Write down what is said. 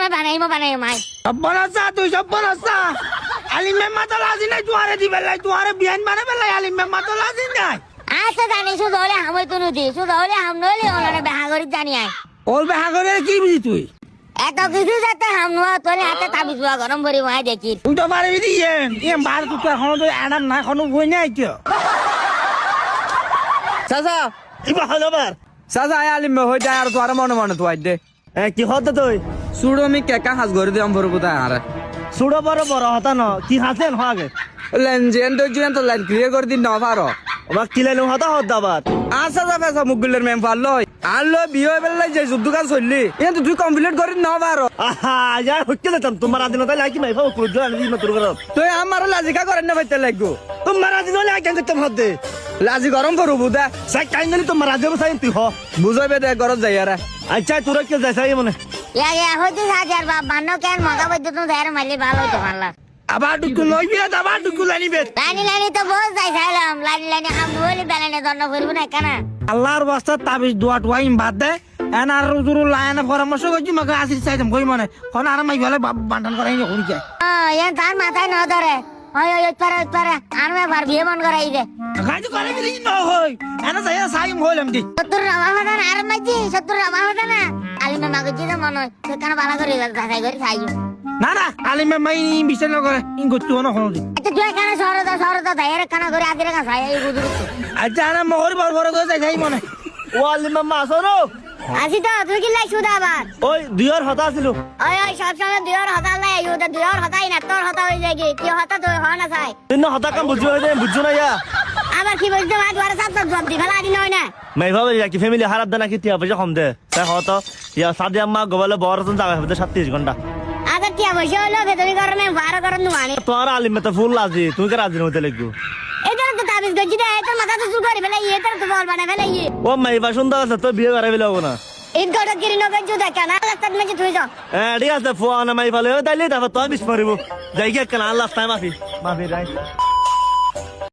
मैं बनाई माई सब बनसा तू सब बनसा আলিম মেম্মা তো লাজি নাই তুয়ারে দিবে লাই তুয়ারে বিয়ান মানে বেলাই আলিম মেম্মা তো লাজি নাই আচ্ছা জানি শুধু হলে হামই তো নদী শুধু হলে হাম নইলে ওনারে বেহাগরি জানি আয় ওল বেহাগরে কি বুঝি তুই এত কিছু যাতে হাম নোয়া তোলে হাতে তাবিজ বুয়া গরম ভরি মাই দেখি তুই তো পারবি দি এম বার তুই এখন তো আডাম না কোনো বই নাই কি চাচা ইবা হলবার চাচা আলিম হয়ে যায় আর তোর মনে মনে তো দে কি হতে তুই সুড়ো আমি কেকা হাস ঘরে দিলাম বড় কোথায় আরে সুড়ো বড় বড় হতা ন কি হাসেন হাগে লেন জেন তো জেন তো লাইন ক্লিয়ার করে দিন না পারো ওবা কিলেন হতা হত দাবাত আচ্ছা যাবে মুগুলের মেম পারলো আলো বিয়ে বেলা যে যুদ্ধ কাজ চললি এ তুই কমপ্লিট করে না পারো আহা যার হচ্ছে যেতাম তোমার আদিনতা লাগি মাইফা ক্রুজ আনি দিন তোর ঘর তুই আমার লাজিকা করেন না পাইতে লাগবো তোমার আদিন লাগে কেন করতে হতে লাজি গরম করবো বুদা সাই কাই গলি তোমার আদিন সাই তুই হ বুঝাইবে দে গরজ যাই আরে আচ্ছা তোরা কি যাই সাই মনে ইয়া হইতে হাজার বাপ বান্ন কেন মগা বৈদ্য তো ধারে মারলে ভালো হইতো পারলা আবার ডুকু লইবি আবার ডুকু লানিবে লাইনি তো বস যাই চাইলাম লাইনি হাম বলি বেলানে দন্ড করবো না কেন আল্লাহর বাস্তা তাবিজ দোয়া টোয়াইম বাদ দে এন আর রুজুরু লায়না পরামর্শ করছি মাকে আসির চাইতাম কই মনে কোন আর মাই গলে বান্টান করে করি যায় এন তার মাথায় ন ধরে ওই পারে আর মে বার বিয়ে মন করাই দে কাজ করে গেলি ন হই এনা যাই সাইম হইলাম দি 70 রামা হতা না আর মাঝি 70 রামা হতা না আলিমে মাগে জিদা মন হয় কেন বালা করে যাই করে খাইও না না আলিমে মাই বিচার ন করে ইন গত্তু ন হলো দি আচ্ছা তুই কেন শহরদা দায়ের কেন করে আদিরে কা খাই এই বুঝু আচ্ছা না মোহর বড় বড় করে যাই যাই মনে ও আলিমে মা আসরো আসি তো তুই কি লাই সুদা আবার ওই দুইর হতা ছিল ওই সব সময় দুইর হতা লাই ইউদা দুইর হতাই না তোর হতা হই যায় কি হতা তুই হয় না চাই তিন হতা কাম বুঝো দে বুঝছো না ইয়া আবার কি বলতে ভাই দুয়ারে সাত জব দি ফেলা দিন হয় না মাই ভাবে কি ফ্যামিলি হারাত দেনা কি তিয়া পয়সা কম দে তাই হতো ইয়া সাদি আম্মা গোবালে বড় তো যাবে 37 ঘন্টা আগে টিয়া বসে হলো ভেতরি গরমে ভাড়া গরম নুয়ানি তোমার আলিমে তো ফুল লাজি তুমি কে রাজি হতে লাগবো এটার তো তাবিজ গজি দে এটার মাথা তো সুগারি ফেলাই এটার তো বল বানা ফেলাই ও মাইবা সুন্দর আছে তো বিয়ে করে ফেলাবো না ঈদ গড় গিরি নগে জুদা কেন রাস্তার মাঝে তুই যাও হ্যাঁ ঠিক আছে ফোন মাই ফেলে তাইলে তারপর তো বিশ মারিব যাই গিয়ে কেন আল্লাহ মাফি মাফি রাই